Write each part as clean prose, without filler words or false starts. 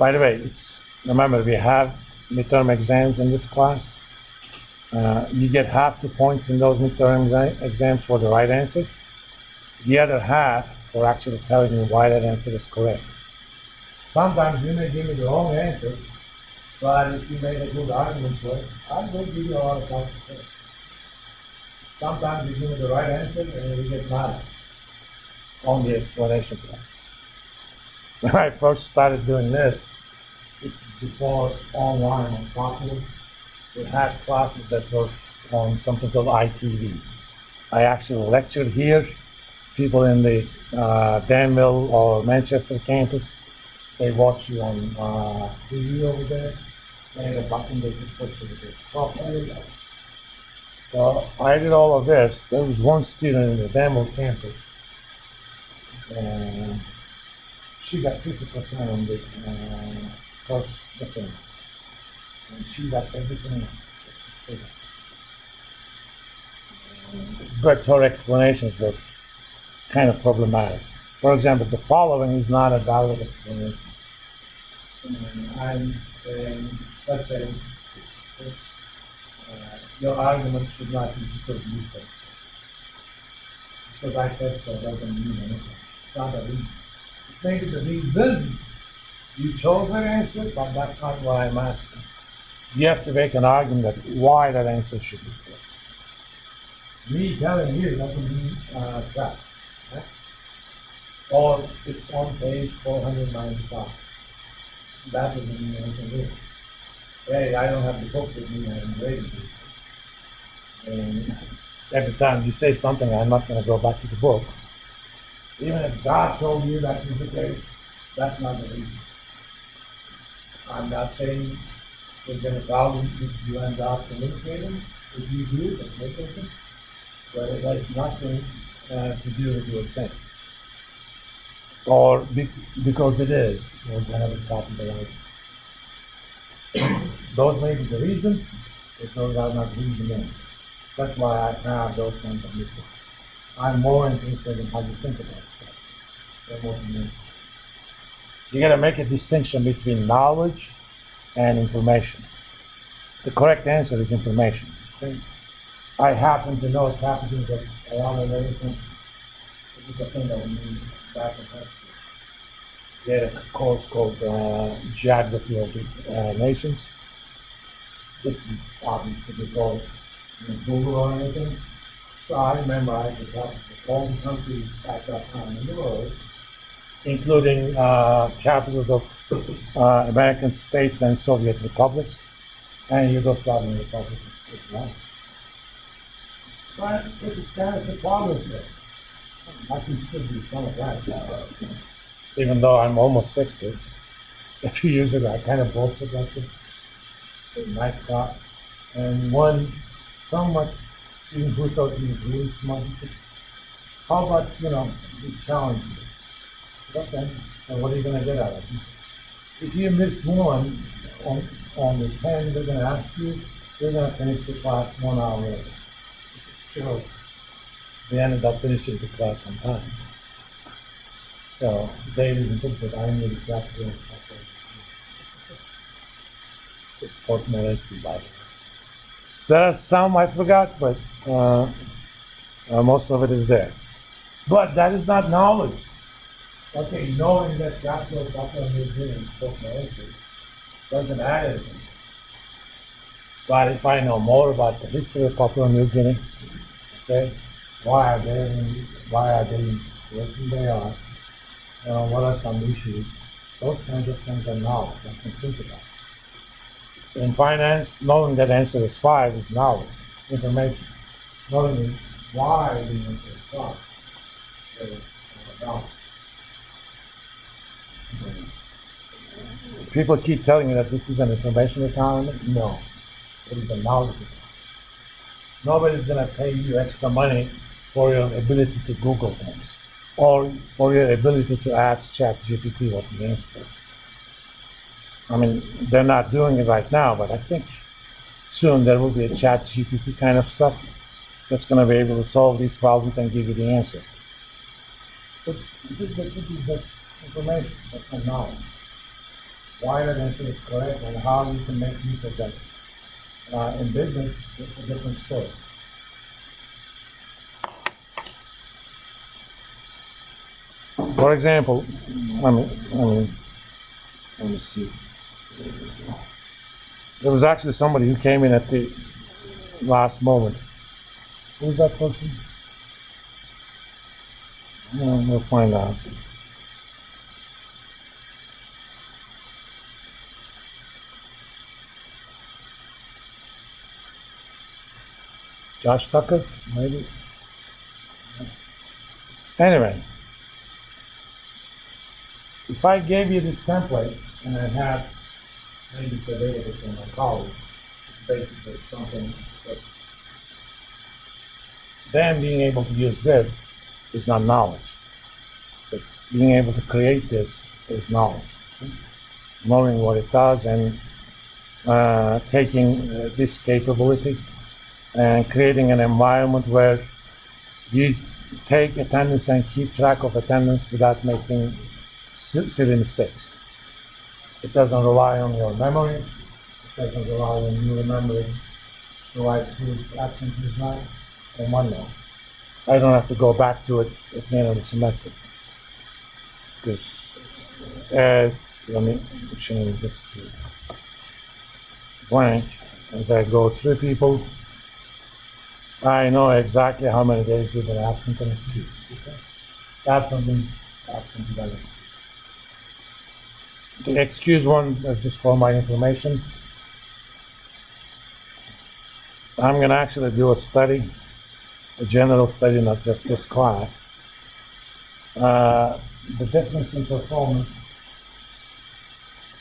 By the way, remember we have midterm exams in this class. You get half the points in those midterm exams for the right answer. The other half for actually telling you why that answer is correct. Sometimes you may give me the wrong answer, but if you made a good argument for it, I will give you a lot of points for it. Sometimes you give me the right answer and you get mad on the explanation part. When I first started doing this, it's before online was popular. We had classes that were on something called ITV. I actually lectured here. People in the Danville or Manchester campus, they watch you on TV over there. They had a button they could push it properly. So I did all of this. There was one student in the Danville campus, and she got 50% on the first attempt. And she got everything that she said. But her explanations were kind of problematic. For example, the following is not a valid explanation. I'm saying, let's say, your argument should not be because you said so. Because I said so doesn't mean anything. It's not a reason. It may be the reason you chose that answer, but that's not what I'm asking. You have to make an argument that why that answer should be correct. Me telling you doesn't mean that. Right? Or it's on page 495. That doesn't mean anything either. Hey, I don't have the book with me, I'm reading it. And every time you say something, I'm not going to go back to the book. Even if God told you that is the case, that's not the reason. I'm not saying there's any problem if you end up communicating. If you do, that's no difference. But it has nothing to do with your exam. Or because it is, we're going to have a problem with it. Those may be the reasons, but those are not reasons. That's why I have those kinds of mistakes. I'm more interested in how you think about stuff than what you mean. You got to make a distinction between knowledge and information. The correct answer is information. Okay? I happen to know it happens that a lot of everything. This is a thing that we need back in history. They had a course called Geography of the Nations. This is obviously before Google or anything. So I memorized all the countries at that time in the world, including capitals of American states and Soviet republics, and Yugoslavian republics as well. But it's kind of the problem there. I can still do some of that. Even though I'm almost 60. A few years ago, I kind of bolted like this. It's a nice class. And one somewhat student who thought he was really smart. How about, be challenging? Okay, so what are you going to get out of it? If you miss one on the 10 they're going to ask you, you're going to finish the class 1 hour later. Sure. We ended up finishing the class on time. So they didn't think that I knew exactly what Fort Moresby, by the way. There are some I forgot, but most of it is there. But that is not knowledge. Okay, knowing that Papua New Guinea is Fort Moresby doesn't add anything. But if I know more about the history of Papua New Guinea, okay, why are they working they are, what are some issues, those kinds of things are knowledge I can think about. In finance, knowing that answer is 5 is knowledge, information. Knowing why the answer is 5 is knowledge. People keep telling me that this is an information economy. No, it is a knowledge economy. Nobody's going to pay you extra money for your ability to Google things or for your ability to ask ChatGPT what the answer is. I mean, they're not doing it right now, but I think soon there will be a ChatGPT kind of stuff that's going to be able to solve these problems and give you the answer. But this is just information, that's not knowledge. why that answer is correct and how you can make use of that. In business, it's a different story. For example, let me see. There was actually somebody who came in at the last moment. Who's that person? We'll find out. Josh Tucker, maybe. Anyway, if I gave you this template and I had maybe available for my colleagues, it's basically something that then being able to use this is not knowledge. But being able to create this is knowledge. Knowing what it does and taking this capability and creating an environment where you take attendance and keep track of attendance without making silly mistakes. It doesn't rely on your memory. It doesn't rely on you remembering the right who's absent, who's not, or OneNote. I don't have to go back to it at the end of the semester. Because let me change this to blank. As I go through people, I know exactly how many days you've been absent and excused. Okay? Absent means absent together. The excuse one, just for my information, I'm going to actually do a study, a general study, not just this class. The difference in performance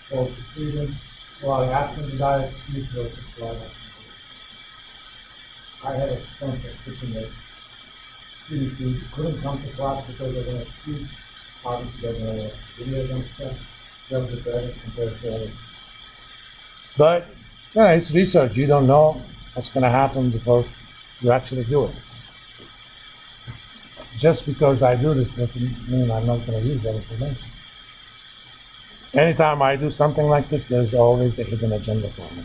for students who are absent without excuse versus who are absent. I had extensive teaching with students who couldn't come to class because of an excuse. Obviously, they're going to videos and stuff. They'll be better compared to others. But it's research. You don't know what's going to happen before you actually do it. Just because I do this doesn't mean I'm not going to use that information. Anytime I do something like this, there's always a hidden agenda for me.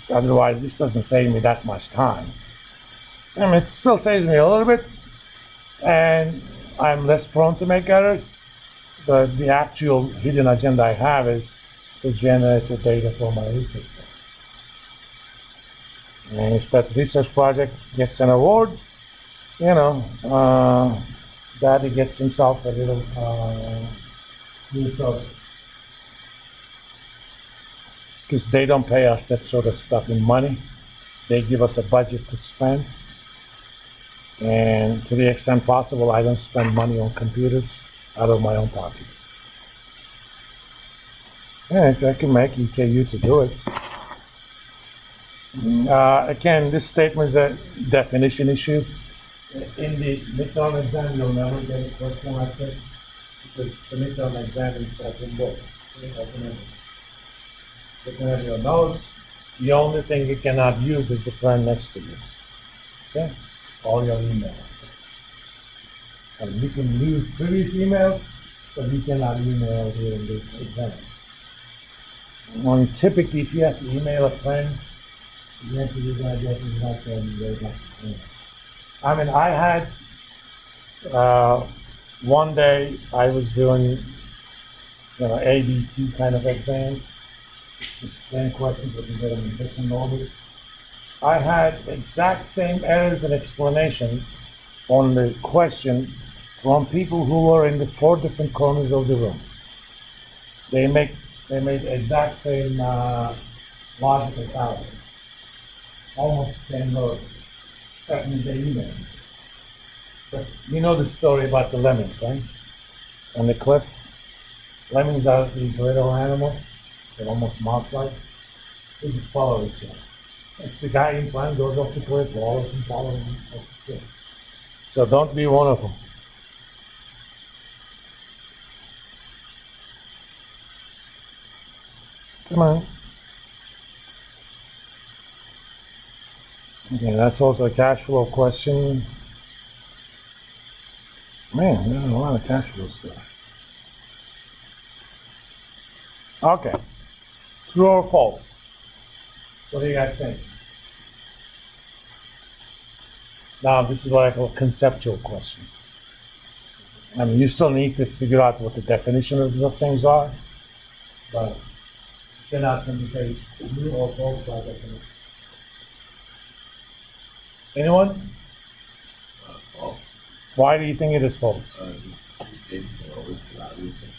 So otherwise, this doesn't save me that much time. I mean, it still saves me a little bit, and I'm less prone to make errors, but the actual hidden agenda I have is to generate the data for my research. And if that research project gets an award, Daddy gets himself a little new service. Because they don't pay us that sort of stuff in money. They give us a budget to spend. And to the extent possible, I don't spend money on computers out of my own pockets. And if I can make EKU to do it. Again, this statement is a definition issue. In the midterm exam, you'll never get a question like this because the midterm exam is open book. Looking at your notes, the only thing you cannot use is the friend next to you. Okay? Or your email. And you can use previous emails, but you cannot email during the exam. Typically, if you have to email a friend, the answer you're going to get is not going to be very much. I mean, I had one day I was doing, ABC kind of exams. It's the same questions, but you get them in different orders. I had exact same errors and explanation on the question from people who were in the 4 different corners of the room. They made exact same logical fallacy, almost the same word. That means they emailed. But you know the story about the lemmings, right? On the cliff. Lemmings are the brittle animals. They're almost mouse-like. They just follow each other. If the guy in front goes off the cliff, all of them follow him off the cliff. So don't be one of them. Come on. Okay, that's also a cash flow question. Man, there's a lot of cash flow stuff. Okay. True or false? What do you guys think? Now, this is what I call conceptual question. I mean, you still need to figure out what the definitions of things are, but you cannot simply say true or false by definition. Anyone? Well, Why do you think it is false? just based on always values and